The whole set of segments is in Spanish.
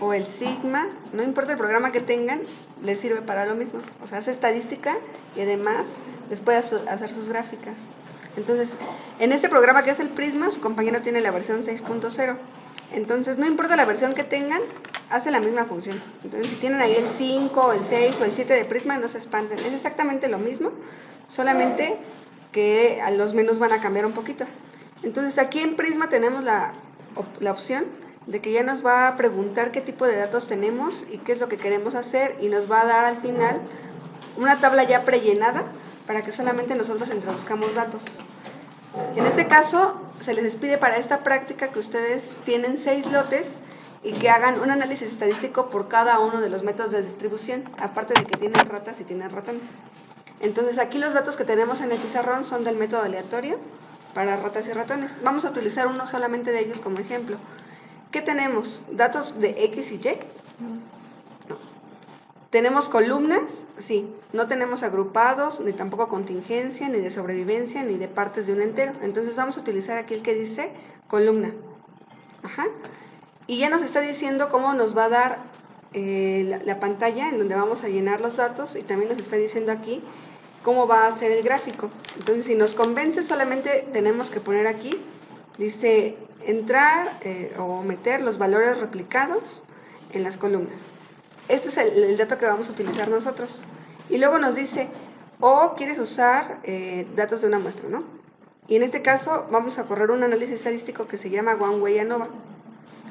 o el sigma, no importa el programa que tengan, les sirve para lo mismo. O sea, hace estadística y además les puede hacer sus gráficas. Entonces, en este programa que es el Prisma, su compañero tiene la versión 6.0. Entonces, no importa la versión que tengan, hace la misma función. Entonces, si tienen ahí el 5, el 6 o el 7 de Prisma, no se espanten. Es exactamente lo mismo, solamente que los menús van a cambiar un poquito. Entonces, aquí en Prisma tenemos la opción de que ya nos va a preguntar qué tipo de datos tenemos y qué es lo que queremos hacer, y nos va a dar al final una tabla ya prellenada para que solamente nosotros introduzcamos datos. En este caso, se les pide para esta práctica que ustedes tienen 6 lotes y que hagan un análisis estadístico por cada uno de los métodos de distribución, aparte de que tienen ratas y tienen ratones. Entonces, aquí los datos que tenemos en el pizarrón son del método aleatorio para ratas y ratones. Vamos a utilizar uno solamente de ellos como ejemplo. ¿Qué tenemos? ¿Datos de X y Y? No. ¿Tenemos columnas? Sí. No tenemos agrupados, ni tampoco contingencia, ni de sobrevivencia, ni de partes de un entero. Entonces vamos a utilizar aquí el que dice columna. Ajá. Y ya nos está diciendo cómo nos va a dar la pantalla en donde vamos a llenar los datos, y también nos está diciendo aquí cómo va a ser el gráfico. Entonces, si nos convence, solamente tenemos que poner aquí, dice entrar o meter los valores replicados en las columnas. Este es el dato que vamos a utilizar nosotros. Y luego nos dice, o quieres usar datos de una muestra, ¿no? Y en este caso vamos a correr un análisis estadístico que se llama One Way ANOVA.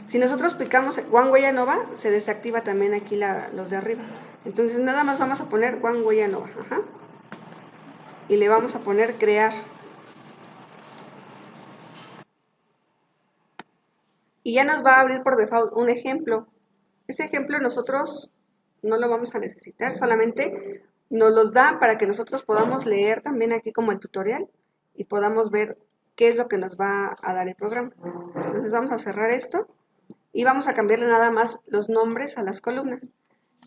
Si nosotros picamos One Way ANOVA, se desactiva también aquí los de arriba. Entonces nada más vamos a poner One Way ANOVA. Ajá. Y le vamos a poner crear. Y ya nos va a abrir por default un ejemplo. Ese ejemplo nosotros no lo vamos a necesitar, solamente nos los da para que nosotros podamos leer también aquí como el tutorial y podamos ver qué es lo que nos va a dar el programa. Entonces vamos a cerrar esto y vamos a cambiarle nada más los nombres a las columnas.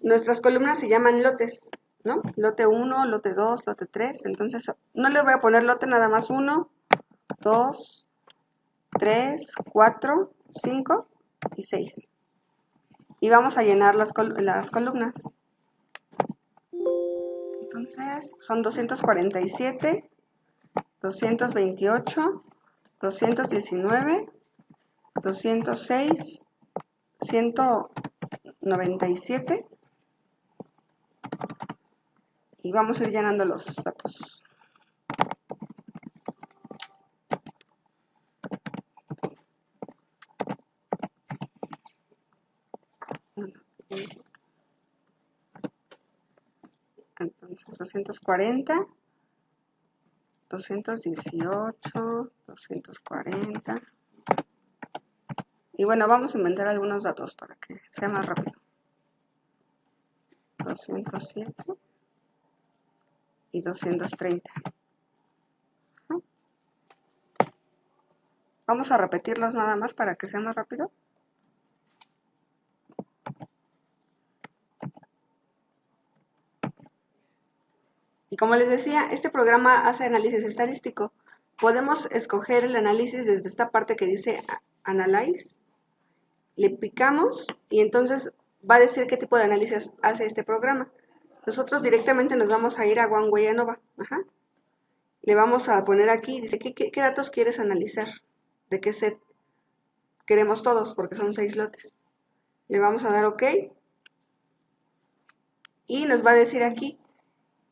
Nuestras columnas se llaman lotes, ¿no? Lote 1, lote 2, lote 3. Entonces no le voy a poner lote, nada más 1, 2, 3, 4, 5 y 6. Y vamos a llenar las columnas. Entonces son 247, 228, 219, 206, 197, y vamos a ir llenando los datos. Entonces 240, 218, 240. Y bueno, vamos a inventar algunos datos para que sea más rápido. 207 y 230. Vamos a repetirlos nada más para que sea más rápido. Y como les decía, este programa hace análisis estadístico. Podemos escoger el análisis desde esta parte que dice Analyze. Le picamos y entonces va a decir qué tipo de análisis hace este programa. Nosotros directamente nos vamos a ir a One Way ANOVA. Ajá. Le vamos a poner aquí, dice, ¿qué datos quieres analizar? ¿De qué set? Queremos todos porque son 6 lotes. Le vamos a dar OK. Y nos va a decir aquí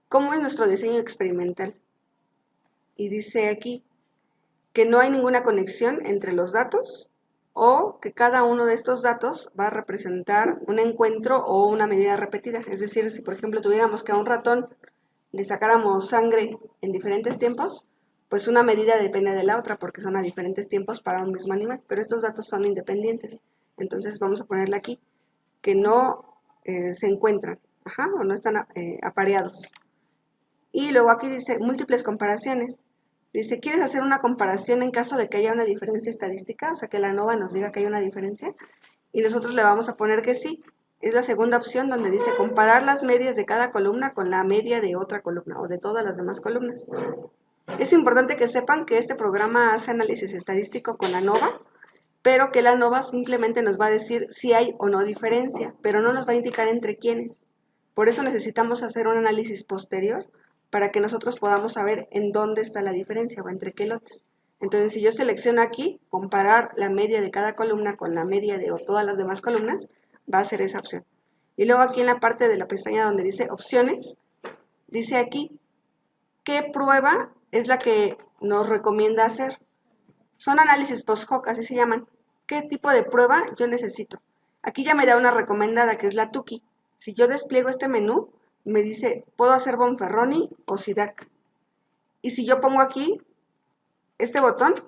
cómo es nuestro diseño experimental. Y dice aquí que no hay ninguna conexión entre los datos, o que cada uno de estos datos va a representar un encuentro o una medida repetida. Es decir, si por ejemplo tuviéramos que a un ratón le sacáramos sangre en diferentes tiempos, pues una medida depende de la otra porque son a diferentes tiempos para un mismo animal, pero estos datos son independientes. Entonces vamos a ponerle aquí que no se encuentran, o no están apareados. Y luego aquí dice múltiples comparaciones. Dice, ¿quieres hacer una comparación en caso de que haya una diferencia estadística? O sea, que la ANOVA nos diga que hay una diferencia. Y nosotros le vamos a poner que sí. Es la segunda opción donde dice comparar las medias de cada columna con la media de otra columna o de todas las demás columnas. Es importante que sepan que este programa hace análisis estadístico con ANOVA pero que el ANOVA simplemente nos va a decir si hay o no diferencia, pero no nos va a indicar entre quiénes. Por eso necesitamos hacer un análisis posterior para que nosotros podamos saber en dónde está la diferencia o entre qué lotes. Entonces, si yo selecciono aquí, comparar la media de cada columna con la media de todas las demás columnas, va a ser esa opción. Y luego aquí en la parte de la pestaña donde dice opciones, dice aquí qué prueba es la que nos recomienda hacer. Son análisis post-hoc, así se llaman. ¿Qué tipo de prueba yo necesito? Aquí ya me da una recomendada, que es la Tukey. Si yo despliego este menú, me dice, ¿puedo hacer Bonferroni o SIDAC? Y si yo pongo aquí este botón,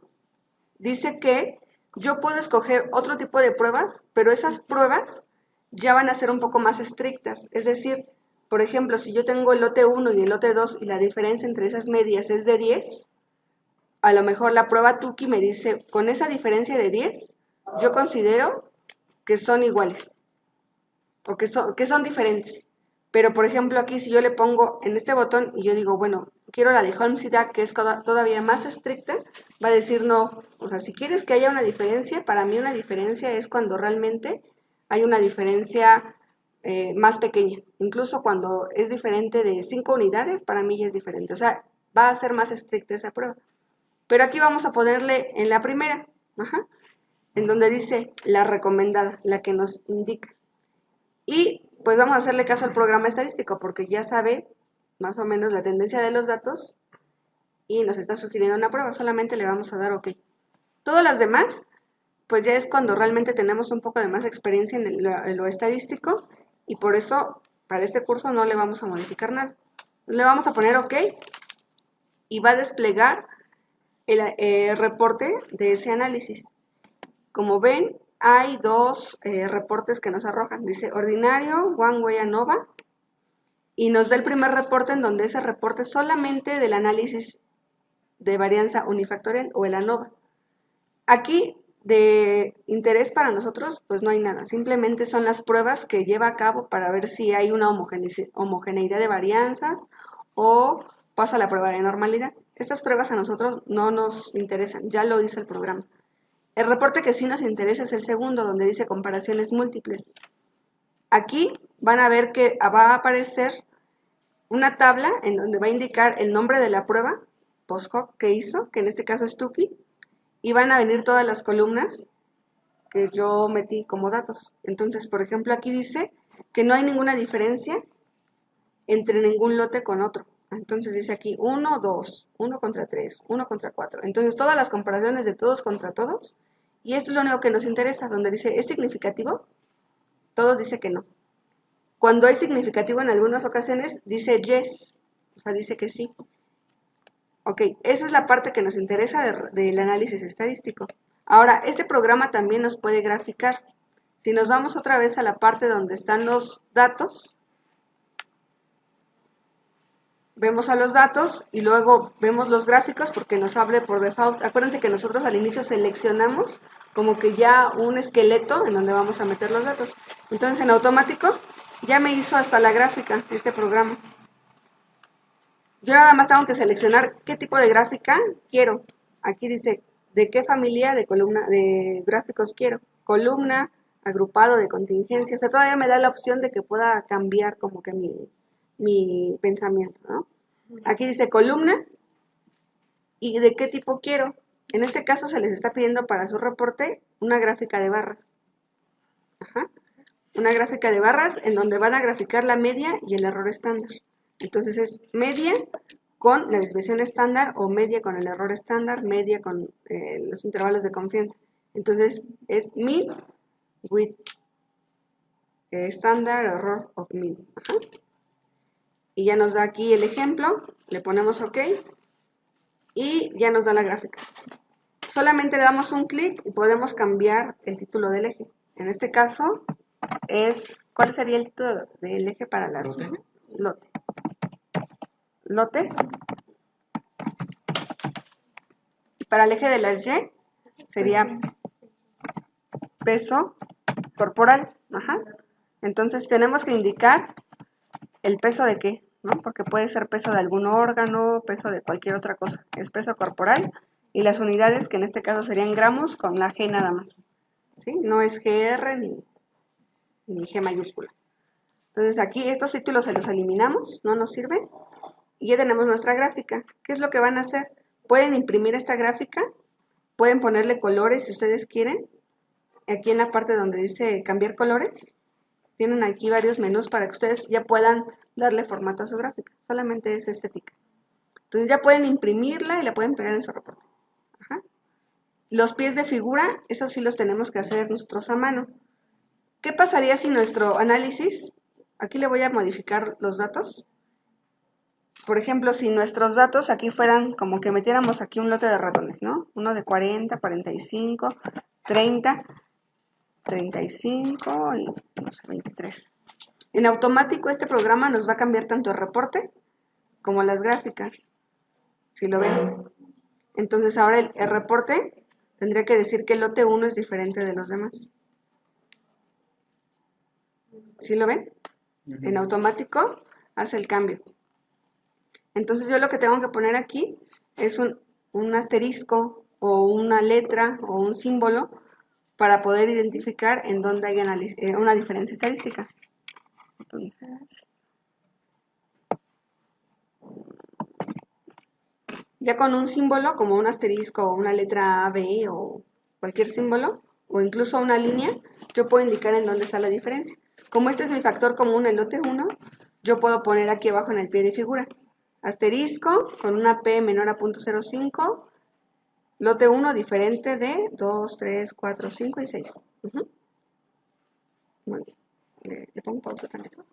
dice que yo puedo escoger otro tipo de pruebas, pero esas pruebas ya van a ser un poco más estrictas. Es decir, por ejemplo, si yo tengo el lote 1 y el lote 2 y la diferencia entre esas medias es de 10, a lo mejor la prueba Tukey me dice, con esa diferencia de 10, yo considero que son iguales o que son diferentes. Pero, por ejemplo, aquí si yo le pongo en este botón y yo digo, bueno, quiero la de Holmes-SIDAC, que es todavía más estricta, va a decir no. O sea, si quieres que haya una diferencia, para mí una diferencia es cuando realmente hay una diferencia más pequeña. Incluso cuando es diferente de 5 unidades, para mí ya es diferente. O sea, va a ser más estricta esa prueba. Pero aquí vamos a ponerle en la primera, en donde dice la recomendada, la que nos indica. Y pues vamos a hacerle caso al programa estadístico porque ya sabe más o menos la tendencia de los datos y nos está sugiriendo una prueba, solamente le vamos a dar OK. Todas las demás, pues ya es cuando realmente tenemos un poco de más experiencia en lo estadístico y por eso para este curso no le vamos a modificar nada. Le vamos a poner OK y va a desplegar el reporte de ese análisis. Como ven, hay dos reportes que nos arrojan. Dice ordinario, One Way ANOVA, y nos da el primer reporte en donde ese reporte solamente del análisis de varianza unifactorial o el ANOVA. Aquí, de interés para nosotros, pues no hay nada. Simplemente son las pruebas que lleva a cabo para ver si hay una homogeneidad de varianzas o pasa la prueba de normalidad. Estas pruebas a nosotros no nos interesan, ya lo hizo el programa. El reporte que sí nos interesa es el segundo, donde dice comparaciones múltiples. Aquí van a ver que va a aparecer una tabla en donde va a indicar el nombre de la prueba post-hoc que hizo, que en este caso es Tukey, y van a venir todas las columnas que yo metí como datos. Entonces, por ejemplo, aquí dice que no hay ninguna diferencia entre ningún lote con otro. Entonces dice aquí 1, 2, 1 contra 3, 1 contra 4. Entonces todas las comparaciones de todos contra todos, y esto es lo único que nos interesa, donde dice ¿es significativo? Todos dice que no. Cuando es significativo en algunas ocasiones dice yes, o sea, dice que sí. Ok, esa es la parte que nos interesa del análisis estadístico. Ahora, este programa también nos puede graficar. Si nos vamos otra vez a la parte donde están los datos, vemos a los datos y luego vemos los gráficos porque nos abre por default. Acuérdense que nosotros al inicio seleccionamos como que ya un esqueleto en donde vamos a meter los datos. Entonces en automático ya me hizo hasta la gráfica este programa. Yo nada más tengo que seleccionar qué tipo de gráfica quiero. Aquí dice de qué familia de columna de gráficos quiero. Columna, agrupado, de contingencia. O sea, todavía me da la opción de que pueda cambiar como que mi pensamiento, ¿no? Aquí dice columna y de qué tipo quiero. En este caso se les está pidiendo para su reporte una gráfica de barras. Una gráfica de barras en donde van a graficar la media y el error estándar. Entonces es media con la desviación estándar o media con el error estándar, media con los intervalos de confianza. Entonces es mean with standard error of mean. Y ya nos da aquí el ejemplo, le ponemos OK y ya nos da la gráfica. Solamente le damos un clic y podemos cambiar el título del eje. En este caso ¿cuál sería el título del eje para las lotes? Para el eje de las Y sería peso corporal. Entonces tenemos que indicar el peso de qué, ¿no? Porque puede ser peso de algún órgano, peso de cualquier otra cosa. Es peso corporal y las unidades, que en este caso serían gramos, con la G nada más. ¿Sí? No es GR ni G mayúscula. Entonces aquí estos títulos se los eliminamos, no nos sirven. Y ya tenemos nuestra gráfica. ¿Qué es lo que van a hacer? Pueden imprimir esta gráfica, pueden ponerle colores si ustedes quieren. Aquí en la parte donde dice cambiar colores, tienen aquí varios menús para que ustedes ya puedan darle formato a su gráfica. Solamente es estética. Entonces ya pueden imprimirla y la pueden pegar en su reporte. Ajá. Los pies de figura, esos sí los tenemos que hacer nosotros a mano. ¿Qué pasaría si nuestro análisis, aquí le voy a modificar los datos? Por ejemplo, si nuestros datos aquí fueran como que metiéramos aquí un lote de ratones, ¿no? Uno de 40, 45, 30, 35 y no sé, 23. En automático este programa nos va a cambiar tanto el reporte como las gráficas, si lo ven. Entonces ahora el reporte tendría que decir que el lote 1 es diferente de los demás. ¿Sí lo ven? En automático hace el cambio. Entonces yo lo que tengo que poner aquí es un asterisco o una letra o un símbolo para poder identificar en dónde hay una diferencia estadística. Entonces, ya con un símbolo como un asterisco o una letra A, B o cualquier símbolo o incluso una línea, yo puedo indicar en dónde está la diferencia. Como este es mi factor común, el lote 1, yo puedo poner aquí abajo en el pie de figura asterisco con una P menor a 0.05, lote 1 diferente de 2, 3, 4, 5 y 6. Muy bien. Le pongo pausa tantito.